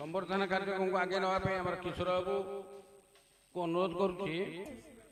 संबर्धना कार्यक्रम को आगे नापे किशोर बाबू को अनुरोध करुच्ची।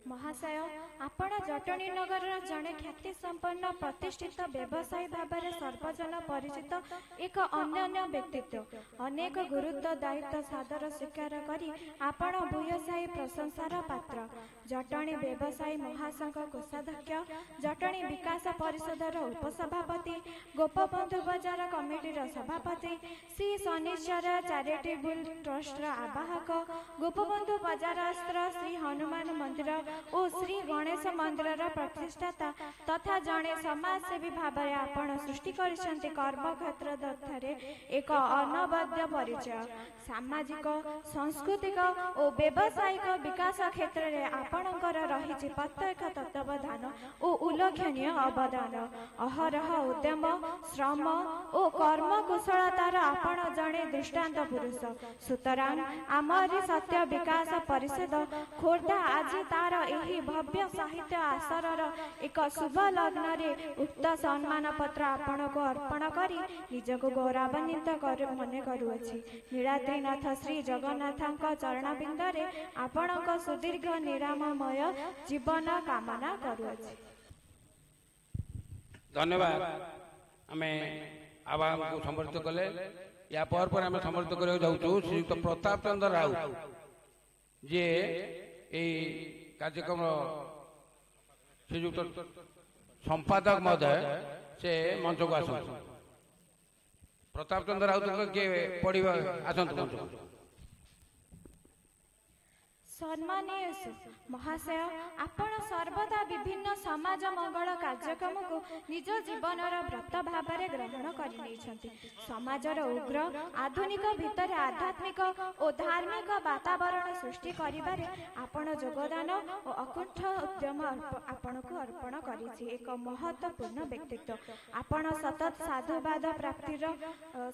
महाशय आपण जटणी नगर जड़े ख्याति संपन्न प्रतिष्ठित व्यवसायी भाव में सर्वजन परिचित एक अन्य व्यक्तित्व अनेक गुरुत्व दायित्व सादर स्वीकार करी आपण भूयसाई प्रशंसार पात्र जटणी व्यवसायी महासंघ कोषाध्यक्ष जटणी विकास परिषदर उपसभापति गोपबंधु बजार कमिटीर सभापति श्री शनिश्चर चैरिटेबल ट्रस्ट आवाहक गोपबंधु बजार श्री हनुमान मंदिर और श्री गणेश मंदिर प्रतिष्ठाता तथा जड़े समाजसेवी भाव में आपण सृष्टि करछन्ते कर्म क्षेत्र दत्थरे एक अनवद्य परिचय सामाजिक सांस्कृतिक और व्यावसायिक विकास क्षेत्र में आपणकर रही प्रत्येक तत्वावधान और उल्लेखनीय अवदान अहरह उद्यम श्रम और कर्मकुशलतार आपण जड़े दृष्टांत पुरुष सुतरां आमरी सत्य विकास परिषद खोर्धा आज तार एही भव्य साहित्य आसरर एक शुभ लग्न रे उक्त सम्मान पत्र आपण को अर्पण करी निजक गौरवान्वित मन करुअछि नीलाद्रीनाथ श्री जगन्नाथ चरण बिंदरे आपण सुदीर्घ निरामय जीवन कामना करुअछि। धन्यवाद। आमे आवाहन को समर्थित कले या पर आमे समर्थित करियो जाउछु श्रीयुक्त प्रताप चंद्र राउत जे ए कार्यक्रम श्रीयुक्त संपादक महोदय से मंच को आस प्रताप चंद्र राउत के पढ़ा आसतु मंच सम्मानीय महाशय आपण सर्वदा विभिन्न समाज मंगल कार्यक्रम को निज जीवन व्रत भाव में ग्रहण कर समाजर उग्र आधुनिक भितर आध्यात्मिक और धार्मिक वातावरण सृष्टि करिबारे आपण योगदान और अकुंठ उद्यम आपण को अर्पण करिछि एक महत्वपूर्ण व्यक्तित्व आपण सतत साधुवाद प्राप्तिर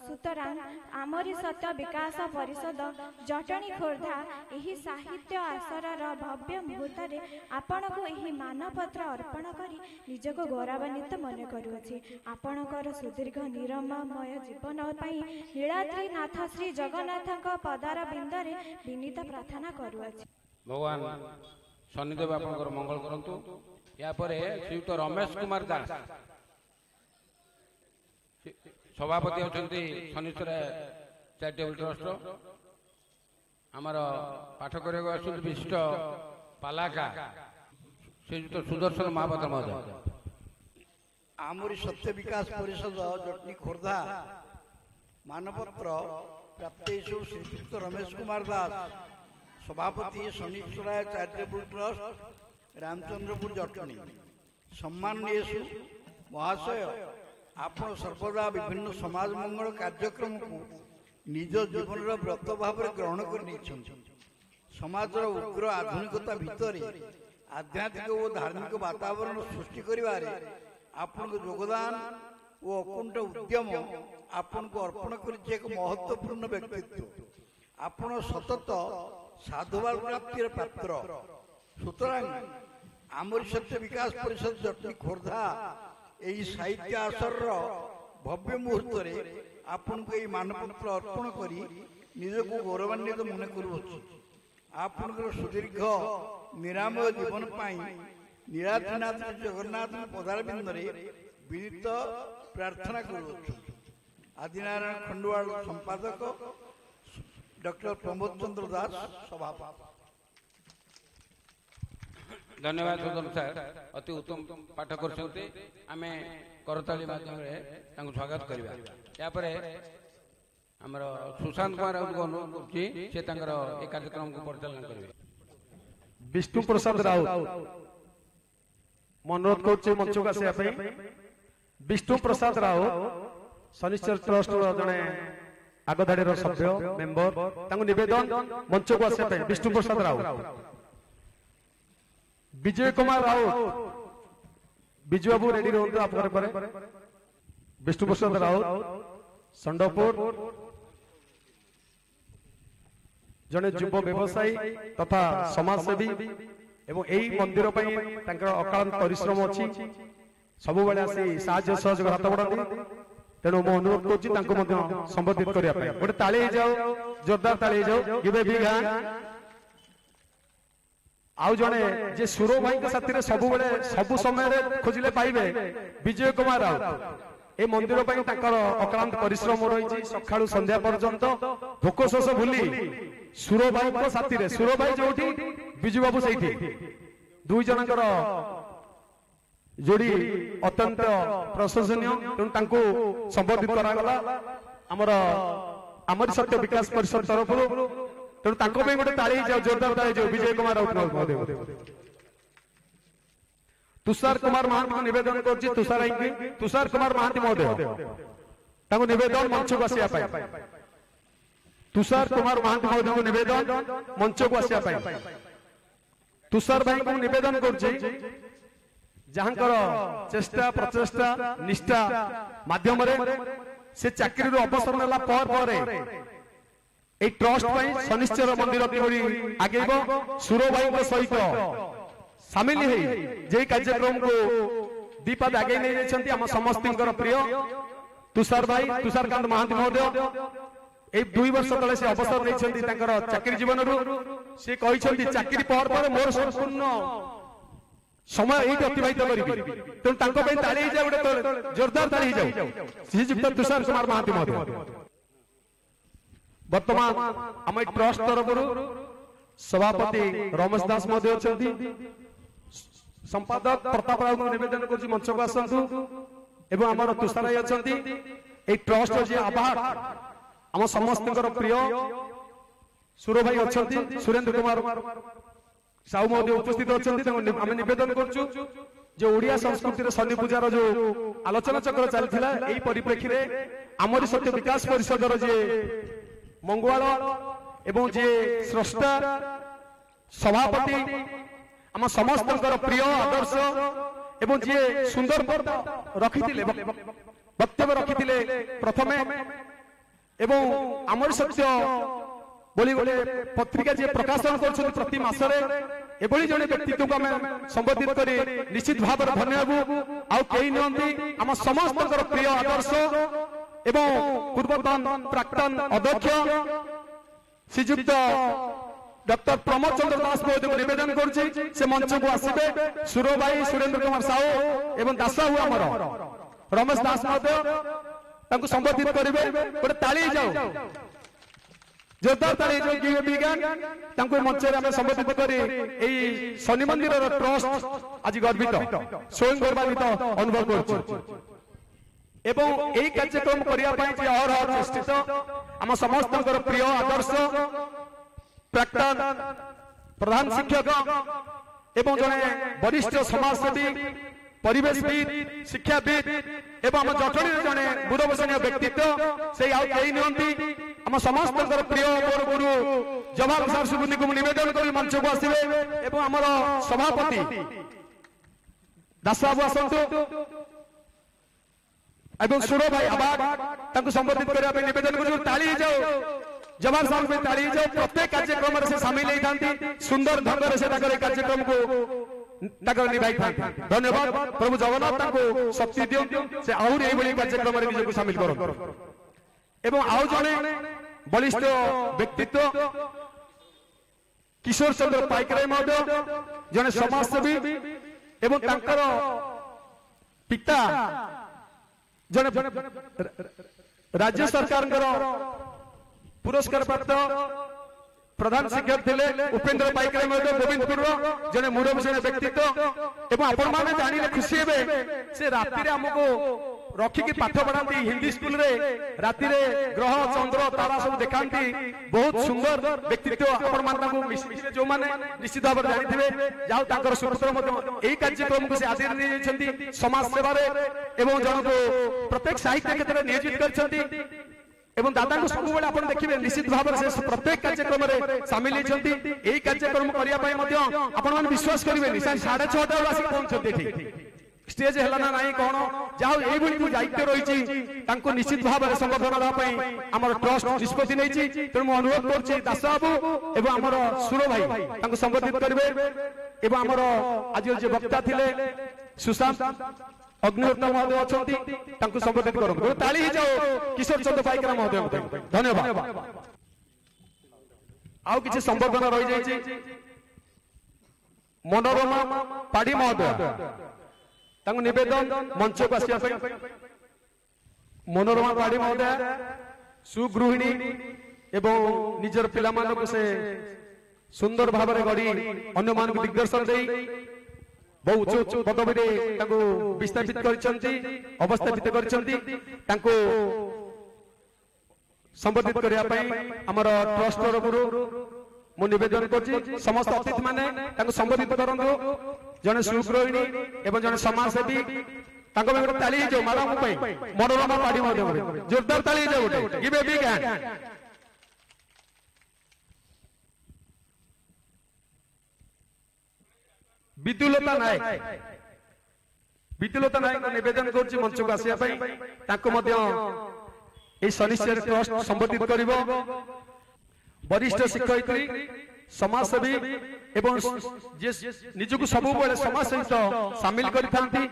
सुतरां आमरी सत्य विकास परिषद जटणी खोर्धा एही साहित्य आसरर भव्य मुहूर्त आपण को यही मानपत्र अर्पण करी निजक गौरवान्वित मन करुअछि आपणकर सुदीर्घ निरमय जीवन पाई नीलाद्रीनाथ श्री जगन्नाथ पदार बिंदरे विनीत प्रार्थना करुअछि। भगवान शनिदेव आपनकर मंगल करंतु। या परे श्रीयुक्त रमेश कुमार दास सभापति अछंती शनिश्चर चैरिटेबल ट्रस्ट आमर पाठ करने आस विशिष्ट पालाका श्रीयुक्त सुदर्शन महापात्र महोदय आमरी सत्य विकास परिषद जटनी खोर्धा मानपत्र प्राप्त श्रीयुक्त रमेश कुमार दास सभापति शनिश्चराय चैरिटेबल ट्रस्ट रामचंद्रपुर जटनी सम्माननीय महाशय आपण सर्वदा विभिन्न समाज मंगल कार्यक्रम को निज जीवन व्रत भाव ग्रहण कर समाज उग्र आधुनिकता भितर आध्यात्मिक और धार्मिक वातावरण सृष्टि करिवारे आपन को योगदान और अकुंठ उद्यम आपन को अर्पण कर एक महत्वपूर्ण व्यक्तित्व आपण सतत साधुवाद प्राप्तिर पात्र सुतरां आमरी सत्य विकास परिषद जटनी खोर्धा यही साहित्य आसर भव्य मुहूर्त आपन को ये मानपत्र अर्पण करी निजक गौरवान्वित मन करुअछि आपन सुदीर्घ निरामय जीवन पाई नीलाद्रीनाथ जगन्नाथ पदार बिंदरे विनीत प्रार्थना करुअछि। आदिनारायण खंडवाल संपादक डॉक्टर प्रमोद चंद्र दास सभापति। धन्यवाद सुदर्शन सर अति उत्तम पाठ करछन्ते आमे करताली माध्यम रे तांको स्वागत करबा। या परे हमर सुशांत कुमार राउत को अनुरोध करछि से तांकर ए कार्यक्रम को परिचालन करबे। विष्णु प्रसाद राउत अनुरोध करछि मंच को आसे आपे विष्णु प्रसाद राउत शनिश्चर ट्रस्ट जने आगधाडीर सभ्य मेंबर तांको निवेदन मंच को आसे आपे विष्णु प्रसाद राउत विजय कुमार राउत विजय बाबू रेडी रहते आप विष्णु प्रसाद राउत संडपुर जने युव व्यवसायी तथा समाजसेवी एवं यही मंदिर अकाल परिश्रम अच्छी सब बेले आसी साहाय्य सहयोग हाथ बढ़ाती तेणु मु अनुरोध करुच्ची संबोधित करने गोटे ताली जाओ जोरदार ताली जाओ गिव ए बिग हैंड आउ जने जे सुरो भाई के साथी रे सबु बेले सबु समय रे खोजिले पाइबे विजय कुमार राउत ए मंदिर पई ताकर अक्लांत परिश्रम रही सकाळु संध्या पर्यंत भोक शोष भूली सुरो भाई को साथी रे सुरो भाई जोठी विजय बाबू सहीठी दुई जनकर जोड़ी अत्यंत प्रशंसनीय तेणु तांको संबोधित करागला हमर आमरी सत्य विकास परिषद तरफ तेणु तांको पे गोटे ताली जाओ जोरदार ताली जाओ विजय कुमार राउत महोदय तुषार कुमार महांती को निवेदन करछि तुषार कुमार महांती महोदय तांको निवेदन मंच को आसिया पाए तुषार कुमार महांती महोदय को निवेदन मंच को आसिया पाए तुषार भाई को निवेदन करछि जहांकर चेष्टा प्रचेष्टा निष्ठा माध्यम से चाकरी अवसर नेला पर ए ट्रस्ट शनिश्चर मंदिर किभଳି आगेब सुरो भाई सहित सामिल है जे कार्यक्रम को दीपद आगे नहीं जाइछंती हम समस्त प्रिय तुषार भाई तुषारकांत महांती महोदय ए 2 वर्ष तले से अवसर नहीं चाकरी जीवन से कही चाकरी पर मोर संपूर्ण समय ये अतिबाहित करी तेणु ताली जाओ गोटे जोरदार ताली जाओ श्रीजुक्त तुषार कुमार महांती महोदय वर्तमान आम ट्रस्ट तरफ सभापति रमेश दास महोदय अच्छा संपादक प्रताप राउत निवेदन कर मंच को आसतु एवं आम तुषार भाई अच्छा ट्रस्ट जी आभार आम समस्त प्रिय सुरो भाई अच्छा सुरेंद्र कुमार साहू महोदय उपस्थित अच्छा आम निवेदन करुँ जो ओडिया संस्कृति शनि पूजार जो आलोचना चक्र चलता यही परिप्रेक्षी में आमरी सत्य विकास परिषद जी मंगुआल एवं जी स्रष्टा सभापति आम समस्त प्रिय आदर्श एवं जी सुंदर रखी वक्तव्य रखी प्रथमे एवं आमरी सत्य बोली गोटे पत्रिका जी प्रकाशन कर प्रति मासरे एभली जड़े व्यक्तित्व को आम संबोधित कर निश्चित भाव धन्यवाद आउ कई नियंती आम समस्त प्रिय आदर्श एवं पूर्वतन प्राक्तन अध्यक्ष श्रीजुक्त डॉक्टर प्रमोद चंद्र दास महोदय को निवेदन करुच्ची से मंच को आसबे सुरो भाई सुरेंद्र कुमार साहू एवं दास बाबू आमर रमेश दास महोदय तांको संबोधित करेंगे गोटे ताली जाओ जोरदार ताली जो मंच में संबोधित कर शनि मंदिर ट्रस्ट आज गर्वित स्वयं गौरवान्वित अनुभव कर कार्यक्रम करने चेष्टित आम समस्त प्रिय आदर्श प्राक्तन प्रधान शिक्षक एवं जड़े वरिष्ठ समाजसेवी परिवेशविद शिक्षाविद एवं आम जटणी जड़े दूरदर्शनीय व्यक्तित्व से आई नियंती आम समस्त प्रिय मोर गुरु जवाहर सार सुबुनी को निवेदन कर मंच को आसवे एवं आमर सभापति दास बाबू आसतु एवं सुरो भाई आबाद संबोधित करने निवेदन कर ताली जाओ जवाहर साहब में ताली जाओ प्रत्येक कार्यक्रम से सामिल होती सुंदर ढंग से कार्यक्रम को निभाई था धन्यवाद प्रभु जगन्नाथ शक्ति दियंतु से आहुरी एभली कार्यक्रम निजक सामिल कर एवं आउ जड़े बलिष्ठ व्यक्तित्व किशोर चंद्र पाइकराय महोदय जड़े समाजसेवी एवं तांकर पिता जड़े राज्य सरकार पुरस्कार प्राप्त प्रधान शिक्षक थे उपेन्द्र पाइकराय महोदय गोविंदपुर जड़े मुरबीषण व्यक्तित्व एवं आपण मैंने जानिले खुशी हे से राति आमको रखिकी पाठ पढ़ाती हिंदी स्कूल रे राति रे ग्रह चंद्र तारा सब देखाती बहुत सुंदर व्यक्तित्व आपण मानता जो माने निश्चित भाव जानिथिबे जाउ तांकर सुपुत्र मते एही कार्यक्रम को से आदि नहीं समाज सेवा रे एवं जन को प्रत्येक साहित्य क्षेत्र में नियोजित करछंती एवं दादा को सब बेले आपण देखिबे निश्चित भाव से प्रत्येक कार्यक्रम में शामिल होती एही कार्यक्रम करिया पई मते आपण मान विश्वास करिवे 6:30 आसी पहुंचते ठीक स्टेज है ना नहीं कौन जहाँ ये दायित्व रही निश्चित भाव में संबर्धना देवाई आम ट्रस्ट निष्पत्ति नहीं तेणु अनुरोध कर दास बाबू एवं आमर सुरो भाई संबोधित करेंगे एवं आमर आज जो वक्ता थे सुशांत अग्निहोत्र महोदय अछंती तांको संबोधित करंतु ताली ही जाओ किशोर चंद्र पाइकरा महोदय धन्यवाद आउ किछि संबोधन रहि जाय छी मनोरमा पाड़ी महोदय तांको निवेदन मंच को आसिया पई मनोरमा पाड़ी महोदय सुगृहिणी एवं निजर पिला मानको से सुंदर भाव में गढ़ी अन्य मान दिग्दर्शन दे बहु उच्च उच्च पदवी विस्थापित अवस्थापित संबोधित करने आमर ट्रस्ट तरफ मु निवेदन कर समस्त अतिथि माने संबोधित करंतु जने सुगृहिणी एवं जने समाजसेवी ताली जाओ मैडम मनोरमा पाड़ी जोरदार ताली जाओ give a big hand Vidyullata नायक निवेदन कर मंच को आसिया शनिश्चर ट्रस्ट संबोधित कर वरिष्ठ शिक्षयित्री समाजसेवी एवं निजक सब समाज सहित सामिल करती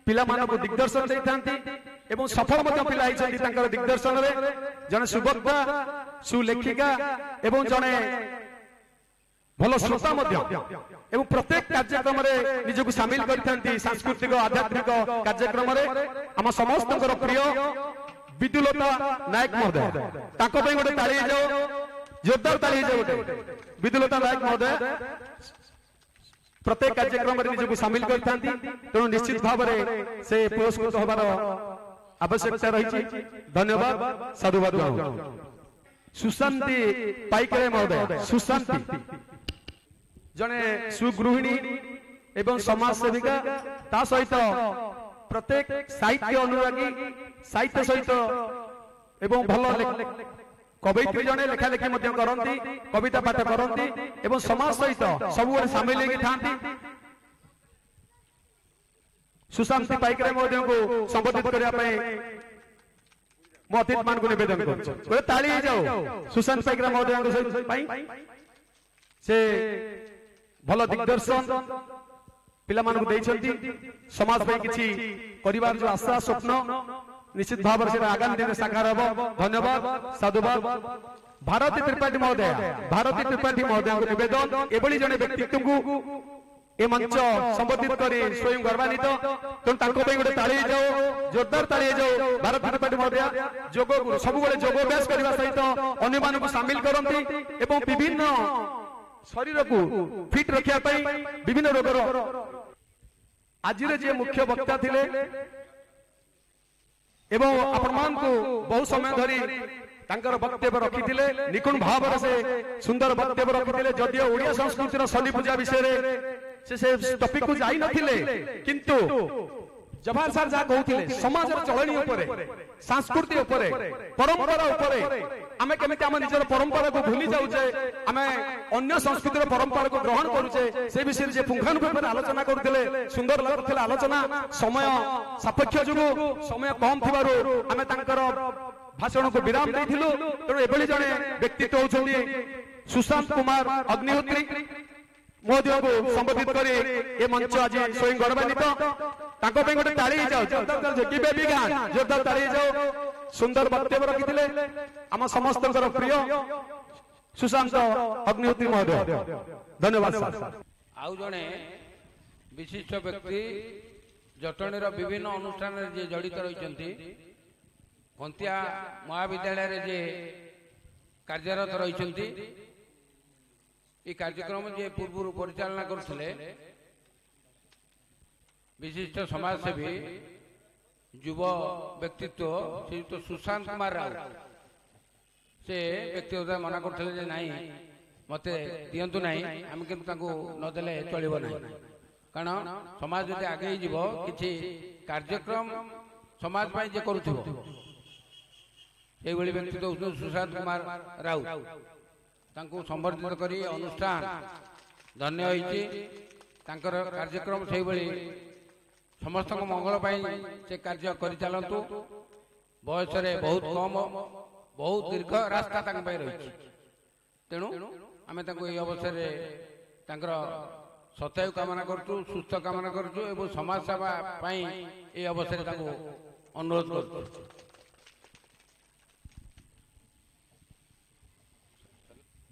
पिला मानक दिग्दर्शन देते सफल पिला दिग्दर्शन में जड़े सुभद्रा सुलेखिका एवं जड़े भल श्रोता एवं प्रत्येक कार्यक्रम निजक सामिल करते सांस्कृतिक आध्यात्मिक कार्यक्रम आम समस्त प्रिय विद्युलता नायक महोदय गोटे ताली जाओ जोरदार ताली जाओ विद्युलता नायक महोदय प्रत्येक कार्यक्रम निजक सामिल करते तेणु निश्चित भाव से पुरस्कृत होबार आवश्यकता रही धन्यवाद साधुवाद सुशांति पाइकरे महोदय सुशांति जने सुगृहिणी एवं समाज सेविका ता सहित प्रत्येक साहित्य अनुरागी साहित्य सहित एवं भल कवित्री जने लेखा लेखी करती कविता पाठ करती एवं समाज सहित सब सामिल था सुशांति पाइकरे महोदय को संबोधित करने मो अतिथि मान को निवेदन कर ताली जाओ सुशांत पाइकरे महोदय से भल दिग्दर्शन पिला मानक देइछंती समाज में किछि परिवार जो आशा स्वप्न निश्चित भाव से आगामी दिन साकार हो धन्यवाद साधुवाद भारती त्रिपाठी महोदय को निवेदन एभली जने व्यक्तित्व को ए मंच संबोधित करी स्वयं गर्वान्वित तेणु गोटे ताली जाओ जोरदार ताली जाओ भारती त्रिपाठी महोदय योग सब योग अभ्यास करने सहित अन्य मानक सामिल करती एवं विभिन्न शरीर को फिट रखा विभिन्न रोगर आज जे मुख्य वक्ता थिले एवं आपण को बहुत समय धरी वक्तव्य रखी निकुण भाव से सुंदर वक्तव्य रखी जदियो ओडिया संस्कृतिर शनि पूजा विषय से टॉपिक को जाई नथिले किंतु जवाहर सार जहाँ कहते समाज चलनी संस्कृति परंपरा आमे केमिति आम निजर परंपरा को भूली जाऊे आमे अन्य संस्कृतिर परंपरा को ग्रहण करूचे से विषय जे पुंखानुपुंख आलोचना करते सुंदर लगुला आलोचना समय सापेक्ष जुगु समय कम थिबारु आमे तांकर भाषण को विराम देथिलु तेणु एभली जने व्यक्तित्व होउछन्ती सुशांत कुमार अग्निहोत्री महोदय को संबोधित कर ये मंच आज स्वयं गौरवान्वित गोटे ताली जाओ जोरदार ताली जाओ सुंदर वक्तव्य रखी आम समस्त प्रिय सुशांत अग्निहोत्री महोदय धन्यवाद आउ जड़े विशिष्ट व्यक्ति जटणीर विभिन्न अनुष्ठान जड़ित रही कंतिया महाविद्यालय जे कार्यरत रही ये कार्यक्रम जे पूर्व परिचालना करते विशिष्ट समाजसेवी युव व्यक्तित्व श्रीयुक्त सुशांत कुमार राउत से व्यक्तिगत मना करते नाई मत दिंतु ना आम कि नदेले चलो ना कारण समाज जो आगे जीव कि कार्यक्रम समाज जे करुथ व्यक्तित्व सुशांत कुमार राउत संबर्धित करी अनुष्ठान धन्य होती कार्यक्रम से समस्त मंगल से कार्य कर चलतु बयस बहुत कम बहुत दीर्घ रास्ता रही तेणु आम अवसर ଶତାୟୁ କାମନା କରୁଛୁ, ସୁସ୍ଥ କାମନା କରୁଛୁ ଏବଂ ସମାଜ ସେବା ପାଇଁ এই ଅବସରରେ ତାଙ୍କୁ ଅନୁରୋଧ କରୁଛୁ।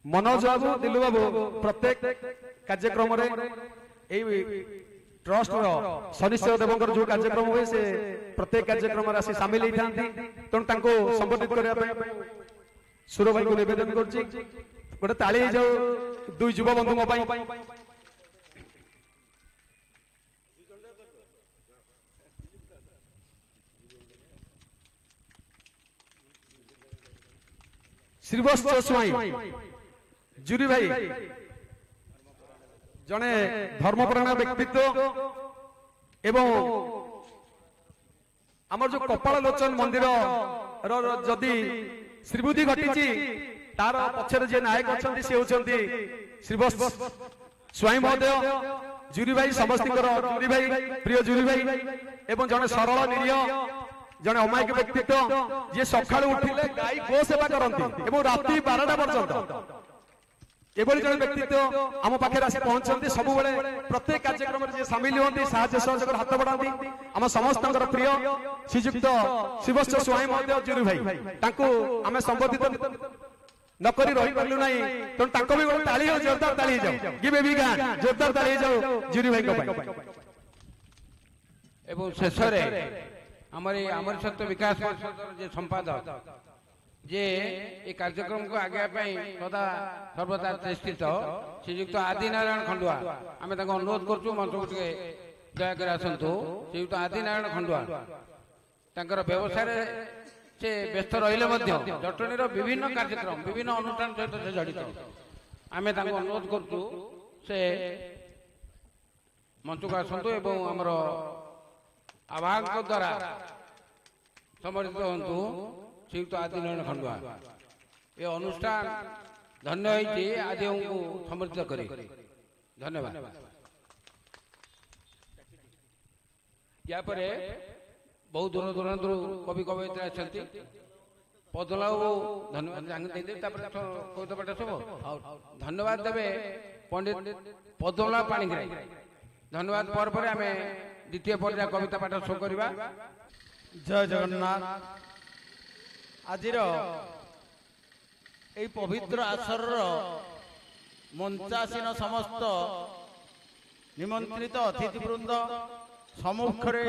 मनोज बाबू दिलू बाबू प्रत्येक कार्यक्रम ट्रस्ट शनिश्चर देवंकर जो कार्यक्रम हुए से प्रत्येक कार्यक्रम आसी सामिल होता तेणु संबोधित करने सुर भाई को निवेदन कर गोटे ताली जाऊ दुई युवा बंधु श्रीवत्स स्वाई जुरी भाई जने धर्मपरायण व्यक्तित्व एवं आमर जो कपाल लोचन मंदिर जदि श्रीबुद्धि घटी तार पक्षर जे नायक अच्छा सी होती श्रीवत्स स्वाई महोदय जुरी भाई समस्त जुरी भाई प्रिय जुरी भाई एवं जने सरल निरीह जने अमायिक व्यक्तित्व जे सकाळु उठिले गाई गो सेवा करती एवं राति 12टा पर्यंत एभली जने व्यक्तित्व आम पाखे आसी पहुंचती सब बेले प्रत्येक कार्यक्रम में सामिल होती साहाय्य सहयोग हाथ बढ़ाती आम समस्त प्रिय श्रीजुक्त श्रीवत्स स्वाई महोदय जुरी भाई तांको आम संबोधित नकरी रही पार्लु ना तेणु भी गोटे ताली हो जोरदार ताली जाओ गिव ए बिग हैंड जोरदार ताली जाओ जुरी भाई को एवं शेष आमर सत्य विकास परिषद संपादक जे ये कार्यक्रम को आगे सदा सर्वदा चेष्टित श्रीजुक्त आदिनारायण खंडुआ आम अनुरोध करूँ मंच को दयाकर आसतु श्रीजुक्त आदिनारायण खंडुआ तांकर व्यवसाय से व्यस्त रहिले जटणीर विभिन्न कार्यक्रम विभिन्न अनुष्ठान सहित से जड़ित आम अनुरोध करूँ से मंच को आसतु एवं आमर आवाहक द्वारा समर्थित हूँ श्रीयुक्त आदिनारायण खंडुआ ये अनुष्ठान धन्य होती आदि को समर्थित करी धन्यवाद। या बहुत दूर दूरांत कवि कवयित्री आसती पदला धन्यवाद कविता पाठ सब धन्यवाद देवे पंडित पदला पाणिग्राही धन्यवाद पर आम द्वितीय पर्याय कविता पाठ शो करवा। जय जगन्नाथ। आज पवित्र आसर मंचासीन समस्त निमंत्रित अतिथिवृंद सम्मुखरे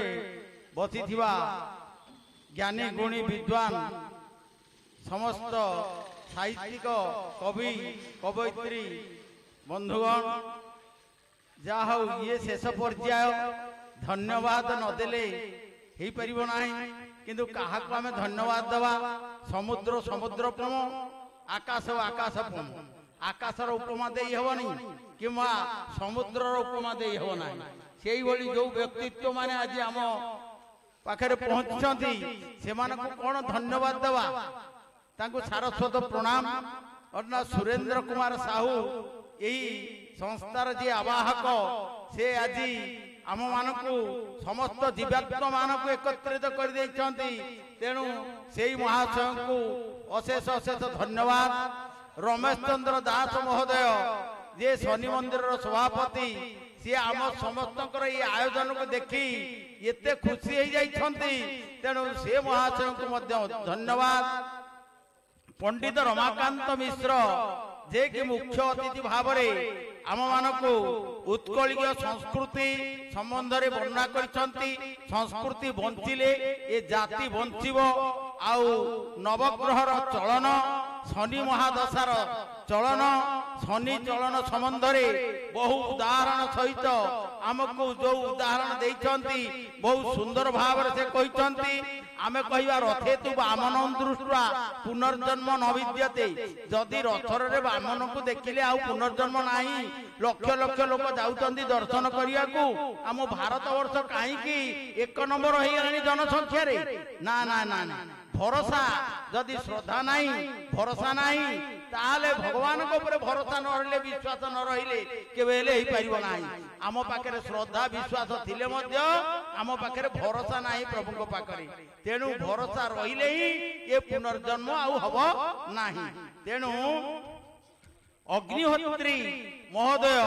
बसी ज्ञानी गुणी विद्वान समस्त साहित्यिक कवि कवयित्री बंधुगण जहा हो ये शेष पर्याय धन्यवाद नदेले हो पारिबो नाही किंतु काहाको आमे धन्यवाद दवा समुद्र समुद्रपम आकाश आकाशपम आकाशर उपमा देई हेबनी किंवा समुद्रर उपमा देई हेबो नाही सेही भली जो व्यक्तित्व माने आज आम पाखरे पहुंचछंती सेमानकु कोन धन्यवाद दवा तांको सारस्वत प्रणाम अर्ना सुरेंद्र कुमार साहू यही संस्थार जे आवाहक से आज आम मानकु समस्त जीवात्म मानकु एकत्रित कर देइछंती तेणु सेही महाशय को अशेष अशेष धन्यवाद। रमेश चंद्र दास महोदय जे शनि मंदिर सभापति सी आम समस्त ये आयोजन को देखी एते खुशी हो जाइछंती तेणु से महाशय को मध्य धन्यवाद। पंडित रमाकांत मिश्र जे कि मुख्य अतिथि भाव आम मानकु उत्कलीय संस्कृति संबंध रे वर्णना करछंती संस्कृति बंचिले ए जाति बंचिब आउ नवग्रहर चलन शनि महादशार चलन शनि चलन संबंध रे बहु उदाहरण सहित आमको जो उदाहरण देइछंती बहुत सुंदर भाव से कहिछंती आमे कहिबा रथे तु वामन दृष्टा पुनर्जन्म न विद्यते जदि रथर रे वामन को देखिले आउ पुनर्जन्म नाही लक्ष लक्ष लोक जाउतंती दर्शन करिया को आम भारत वर्ष काहे की एक नंबर होई गलानी जनसंख्या रे ना ना ना ना भरोसा जदि श्रद्धा नाही भरोसा नाही ताले भगवान को ऊपर भरोसा न रहिले विश्वास न रहिले केबेले ही पारिबो नाही आम पाखरे श्रद्धा विश्वास थिले मध्य आम पाखरे भरोसा नाही प्रभु को पाखरे तेणु भरोसा रहिले ही ये पुनर्जन्म आउ हबो नाही। तेणु अग्निहोत्री महोदय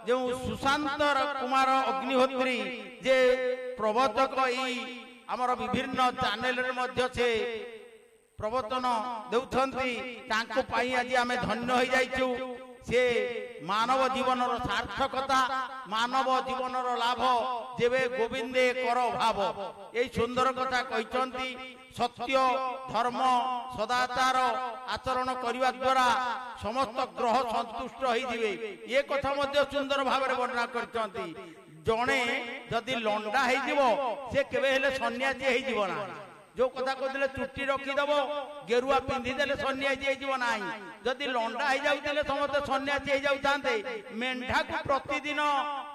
जो सुशांत कुमार अग्निहोत्री जे प्रवर्तक आमर विभिन्न चैनल से प्रवर्तन देउछंती तांको पाई आज आमे धन्य हो जाइछु से मानव जीवन सार्थकता मानव जीवन लाभ जेबे गोविंदे कर भाव यही सुंदर कथा कहते सत्य धर्म सदाचार आचरण करने द्वारा समस्त ग्रह संतुष्ट होइदिबे ये कथा मध्य सुंदर भाव वर्णना करते जड़े जदि लंडा हो से केबे हेले सन्यासी हो ना जो कथा कहते चुट्टी रखीदेव गेरुआ पिंधिदेले सन्यासी हो ना जदि लंडा हो जाते समस्त सन्यासी हो जाते मेंढा को प्रतिदिन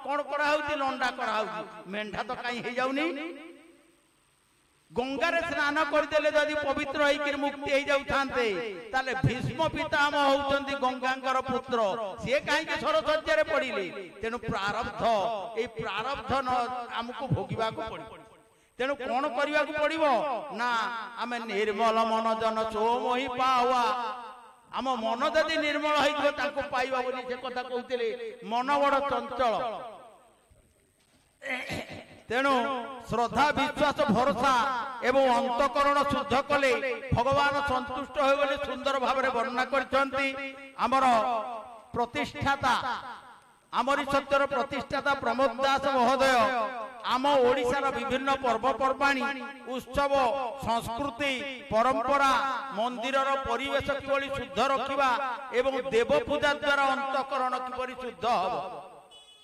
कौन कराऊँ लंडा कराऊँ मेंढा तो कहीं हो जाऊनी गंगारे स्नान करदेले जदि पवित्र होकर मुक्ति हो जाते ताले भीष्म पितामह होउछंती गंगांकर पुत्र सी कहीं सरसज्जा पड़िले तेणु प्रारब्ध ये प्रारब्ध आमको भोगवा पड़े तेणु कौन करने पड़ो ना आम निर्मल मन जन सोमही पावा आम मन जदि निर्मल हो पाइबा बोली से कथा कहते मन बड़ चंचल तेणु श्रद्धा विश्वास भरोसा एवं अंतकरण शुद्ध कले भगवान संतुष्ट हो बोली सुंदर भाव वर्णना करछंती आमर प्रतिष्ठाता आमरी सत्यर प्रतिष्ठाता प्रमोद दास महोदय आम ओडिशार विभिन्न पर्वपर्वाणी उत्सव संस्कृति परंपरा मंदिरर परिवेश किभली शुद्ध रखिबा एवं देव पूजा द्वारा अंतकरण किभली शुद्ध हबो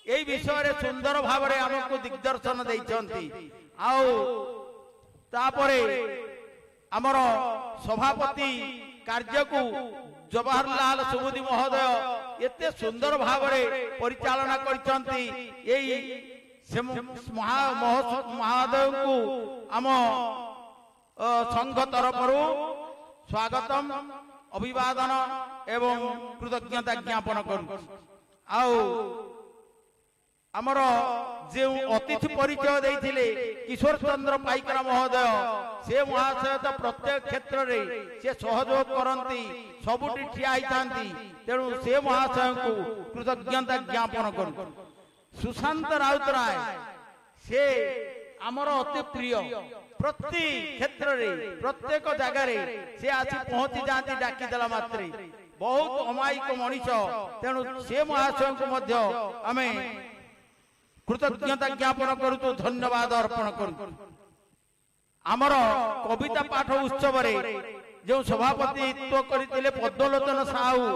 यही विषय सुंदर भाव आमको दिग्दर्शन देइछंती तापरे आमर सभापति कार्य को जवाहरलाल सुबुद्धि महोदय एते सुंदर भाव परिचालना करछंती यही से महोदय को आम संघ तरफ स्वागतम अभिवादन एवं कृतज्ञता ज्ञापन करू आमर जो अतिथि परिचय देते किशोर चंद्र पाइकरा महोदय से महाशय तो प्रत्येक क्षेत्र में से सहयोग करती सबुठी ठिया होती तेणु से महाशय को कृतज्ञता ज्ञापन करू सुशांत राउतराय से आमर अति प्रिय प्रति क्षेत्र में प्रत्येक जगार से आसी पहुंची जाती डाकीदेला मात्रे बहुत अमायिक मनीष तेणु से महाशय को आम कृतज्ञता ज्ञापन करू धन्यवाद अर्पण करू आमर कविता पाठ उत्सव जो सभापतित्व करते पद्मलोचन साहू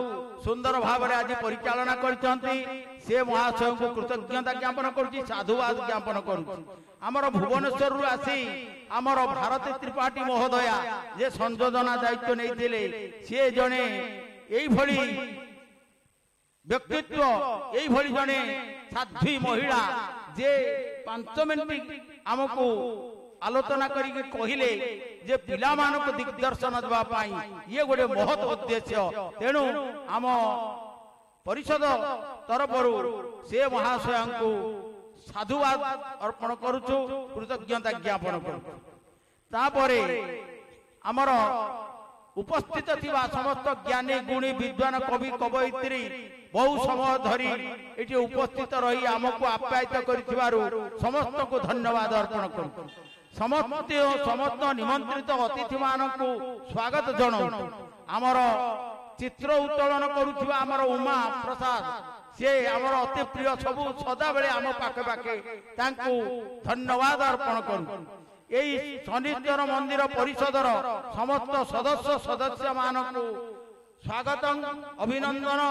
सुंदर भाव आज परिचालना करछंती से महाशय को कृतज्ञता ज्ञापन करुच्ची साधुवाद ज्ञापन करुच्ची भुवनेश्वर आसी आमर भारती त्रिपाठी महोदया जे संयोजना दायित्व नहीं सी जड़े यही व्यक्तित्व यही जड़े साध्वी महिला जे 5 मिनिट आमको आलोचना करके कहले जे पिला मानक दिग्दर्शन देवा पाई ये गोटे महत उद्देश्य तेणु आम परिषद तरफ से महाशय को साधुवाद अर्पण करुचु कृतज्ञता ज्ञापन करू तापरे आमर उपस्थित थिबा समस्त ज्ञानी गुणी विद्वान कवि कवयित्री बहु समय धरी ये उपस्थित रही आमको आप्यायित करिथिबारु समस्त को धन्यवाद अर्पण करू समस्त निमंत्रित अतिथि मानक स्वागत जनाऊ आमर चित्र उत्तोलन करुथिबा आमर उमा प्रसाद से आमर अति प्रिय सबु सदा बेले आम पाखे पाखे तांकु धन्यवाद अर्पण करू यही शनिश्चर मंदिर परिषदर समस्त सदस्य सदस्य मानक स्वागत अभिनंदन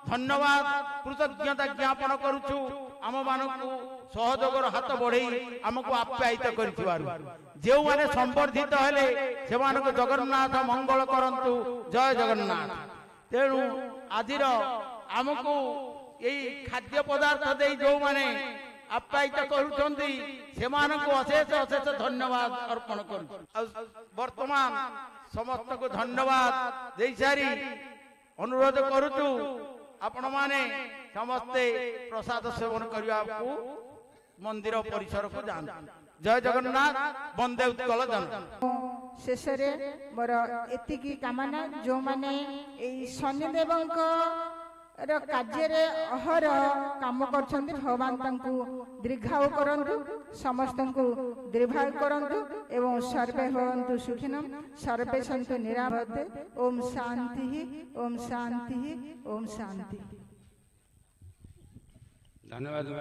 धन्यवाद कृतज्ञता ज्ञापन करुचु आम मानक सहयोगर हाथ बढ़े आमको आप्यायित करिथिबारु जो माने संवर्धित हेले से मानक जगन्नाथ मंगल करंतु जय जगन्नाथ तेणु आजिर आमको यही खाद्य पदार्थ दे जो माने आप्यायित करुछंती से मानक अशेष अशेष धन्यवाद अर्पण करू वर्तमान समस्त को धन्यवाद दे सारी अनुरोध करुचु आपण माने समस्ते प्रसाद सेवन करने को मंदिर परिसर को जान जय जगन्नाथ वंदे उत्कल जन शेष मोर एतिकी कामना जो माने शनिदेव କାର୍ଯ୍ୟରେ ଅହର କାମ କରୁଛନ୍ତି। ଭଗବାନ ତାଙ୍କୁ ଦୀର୍ଘାୟୁ କରନ୍ତୁ, ସମସ୍ତଙ୍କୁ ଦୀର୍ଘାୟୁ କରନ୍ତୁ ଏବଂ ସର୍ବେ ଭବନ୍ତୁ ସୁଖିନମ୍ ସର୍ବେ ସନ୍ତୁ ନିରାପଦେ। ଓମ୍ ଶାନ୍ତି ଓମ୍ ଶାନ୍ତି ଓମ୍ ଶାନ୍ତି। ଧନ୍ୟବାଦ।